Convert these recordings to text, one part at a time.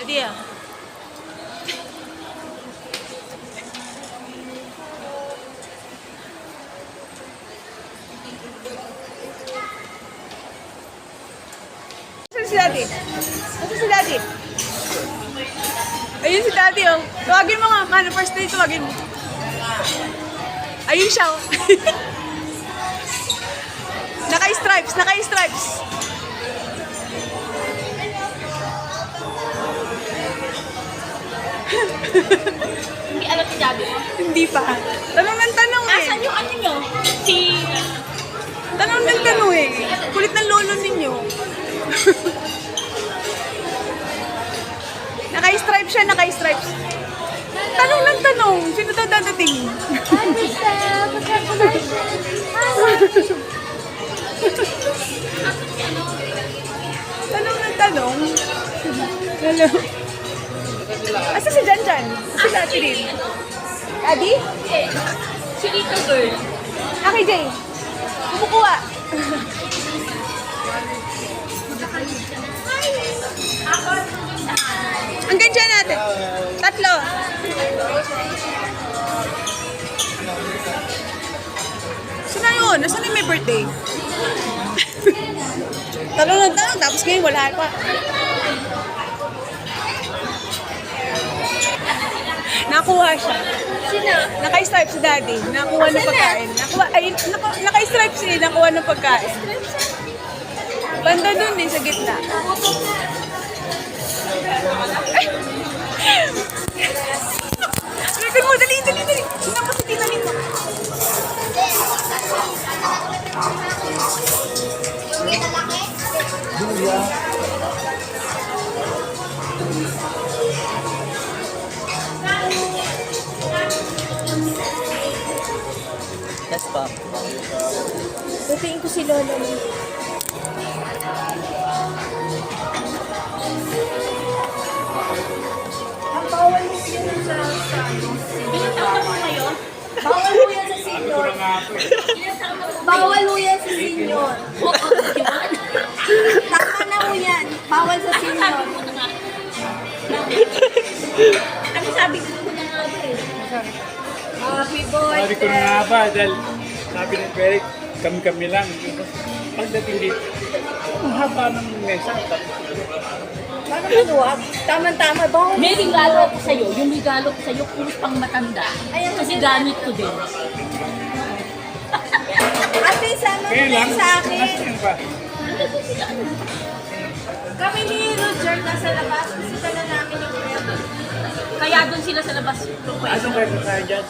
Idea. Saan si Daddy? Saan si Daddy? Ayun si Daddy, oh. Tawagin mo nga. Mano, first day, tawagin mo. Ayun siya, oh. Naka-stripes, naka-stripes. Hindi alam si Daddy. Hindi pa. Tanong ng tanong eh. Asan yung ano nyo? Si... Tanong ng tanong eh. Kulit ng lolo ninyo. Naka-stripe siya, naka-stripes. Tanong ng tanong. Sino daw dadating? Tanong ng tanong. Hello. Asa si Janjan? Si Daddy rin. Daddy? Si Little Girl. Aki Jay. Kumukuha. Ang ganda natin. Tatlo. Saan na yun? Nasaan yung may birthday? Tanong ng tanong, tapos ngayon wala pa. Nakuha siya. Sino? Naka-stripe si Daddy. Nakuha ng pagkain. Naka-stripe siya. Nakuha ng pagkain. Banda dun eh, sa gitna. Ay! Record mo, dali, dali, dali. Sino pa si Tita Lito? Yes pa. Tutuin ko si Lolo mo. Ang bawal mo yan sa Ilang taon na po kayo? Bawal mo yan sa senior. Bawal mo yan sa senior. Tama na mo yan. Bawal sa senior. Ano sabi ko na nga ba eh? Happy Sabi ko na nga birthday. ba, dahil sabi ni Derek, kami-kami lang. Pagdating dito, ang haba ng mesa. Paano maluwag? Tama-tama. Bawal May regalo ko sa'yo. Yung regalo ko sa'yo, puros pang matanda. Kasi gamit ko din. Ate, sama mo Kaya lang, yan sa akin. nasaan pa? Kami ni Roger nasa labas. Bisita na namin yung friend. Kaya doon sila sa labas. Anong kayo tayo dyan?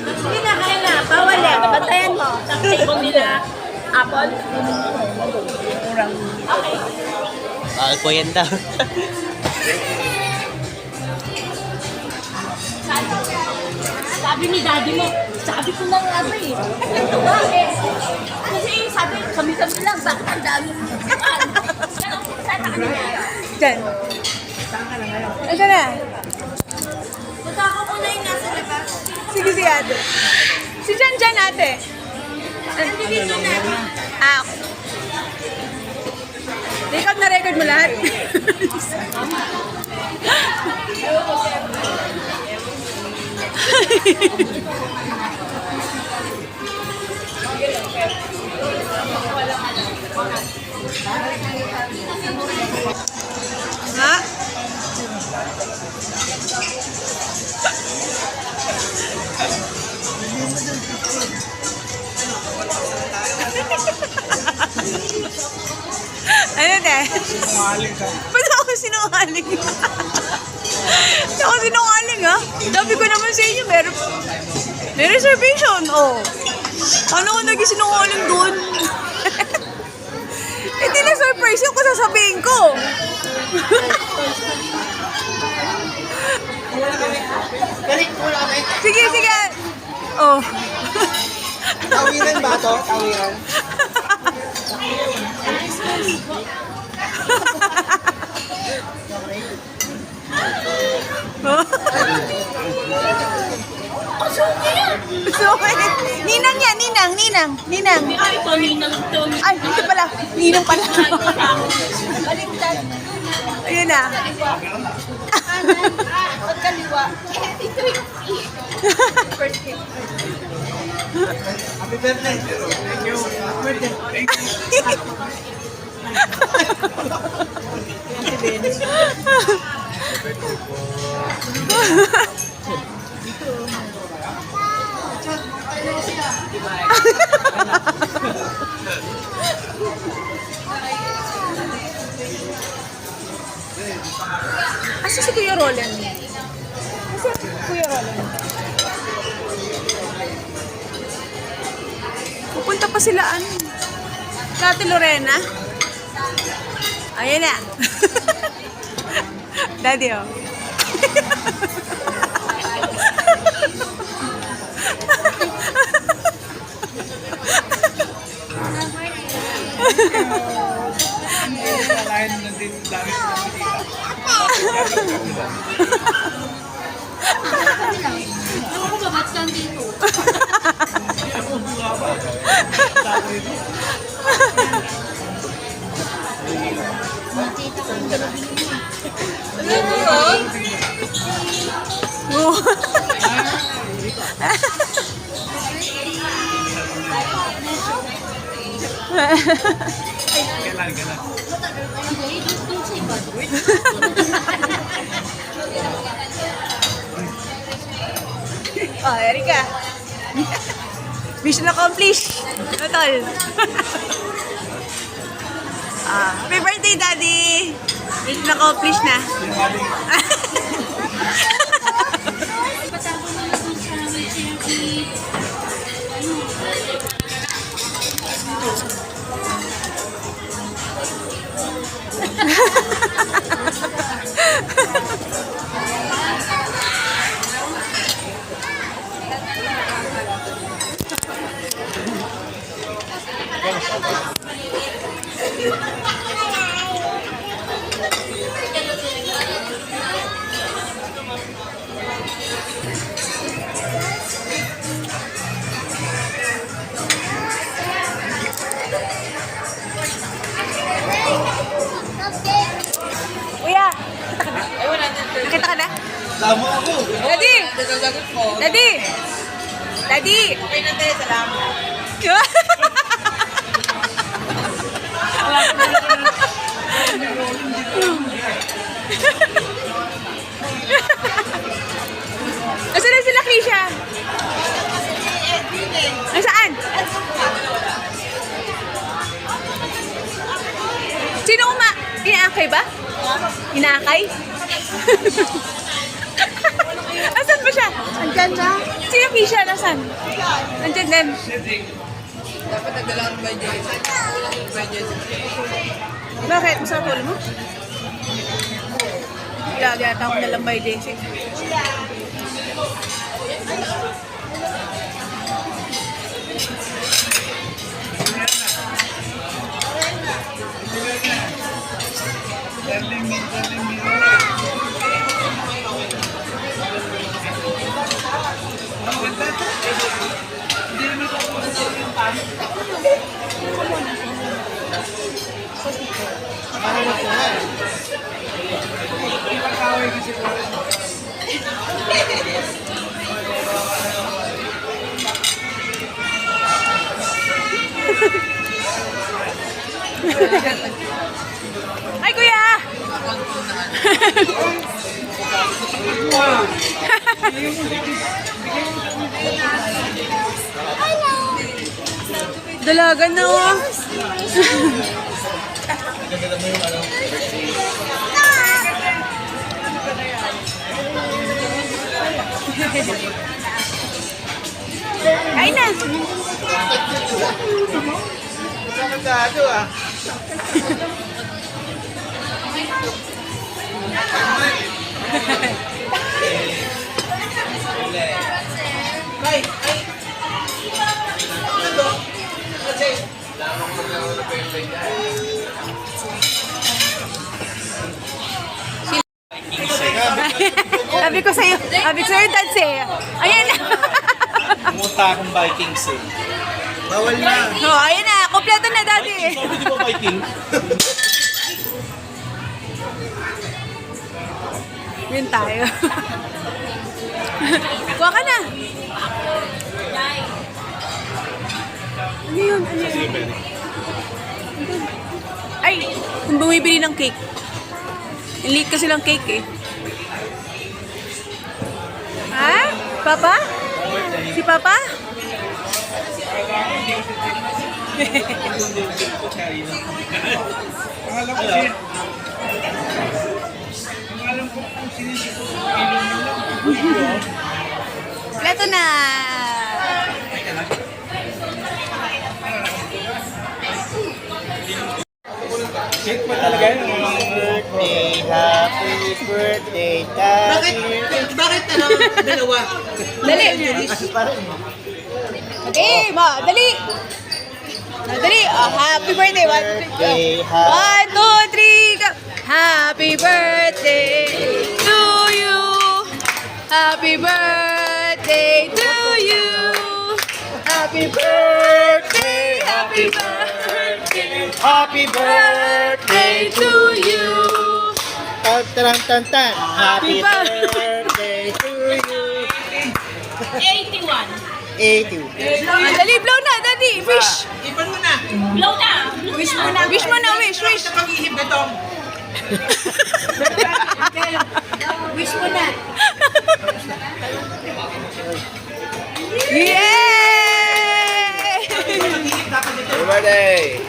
Hindi na, kaya na. Bawal yan. Bantayan mo. Sa table nila. Apple. Okay. Bawal po yan daw. Sabi ni daddy mo, sabi ko na nga ba eh. Ito ba eh? Kasi sabi, kami-kami lang, bakit ang dami? Sana kanina. Diyan. Ito na. Punta ako muna yung nasa labas. Sige si ate. Si Janjan ate. Nandito na. Ah, okay. Record na record mo lahat. Ha? Ano na? Sinungaling ka. Ba't ako sinungaling? Ba't ako sinungaling ha? Sabi ko naman sa inyo, may reservation. Oh. Ano ko naging sinungaling doon? Hindi na surprise yung sasabihin ko. Sige, sige. Oh. Tawiran ba to? Tawiran? Suki Sukay. Ninang yan, ninang. Ay, ito, ninang ito. Ay, ito pala. Ninang pala. Baliktad. Ayun na. Kanan. Pagkaliwa. Ito yung first hit. Happy birthday. Thank you. Happy birthday. Asa si Kuya Roland? Asa si Kuya Roland? Pupunta pa sila ano? Ate Lorena? Ayan na. Daddy, oh. Kalahin na din dami sa bisita. Ako ba, ba't kang dito? Nakita ko yung galabing mo. Oh. Kailan. Hindi, doon sa iba. Oh, Erika. Mission accomplished. Totol. Happy birthday, Daddy. Mission accomplished na. Patapos na doon sa Mercedes. Kuya, nakita ka na? Tama ako. Daddy! Daddy! Daddy! Okay na tayo, salamat. Nasaan na sila, Keisha? Nasaan? Sino inaakay ba? Inaakay? Asan ba siya? Andyan na. Sino Keisha? Nasaan? Nandyan din. Dapat nagdalaman by Jason. By Jason. Bakit? Masarap ulo mo? Lagi ata ako nalang by JC. Ay, kuya! Dalaga na, oh. Kain na. Magkado ah. Sabi ko sa'yo, Dads eh. Ayan na. Pumunta akong Vikings eh. Bawal na. Oh, ayun na. Kompleto na, Daddy. Sabi di ba Viking? Yun tayo. Kuha ka na. Ano yun? Ano yun? Ay, kung bumibili ng cake. Ang liit kasi lang cake eh. Ha? Papa? Si Papa? Pangalan ko si... Pangalan ko kung sinisipot ng ilong nila. Kompleto na. Cake pa talaga yun. Happy birthday, Daddy. Bakit dalawa? Dali. Okay, ma, dali. Dali. Happy birthday. One, two, three, go. Happy birthday to you. Happy birthday to you. Happy birthday. Happy birthday. Happy birthday to you. Tan. Happy birthday to you. 81. 82. Dali, blow na, daddy. Wish. Ipan mo na. Blow na. Wish mo na. Wish mo na, wish. Sa pag-ihip na tong. Wish mo na. Yay! Pag-ihip dapat ito. Happy birthday.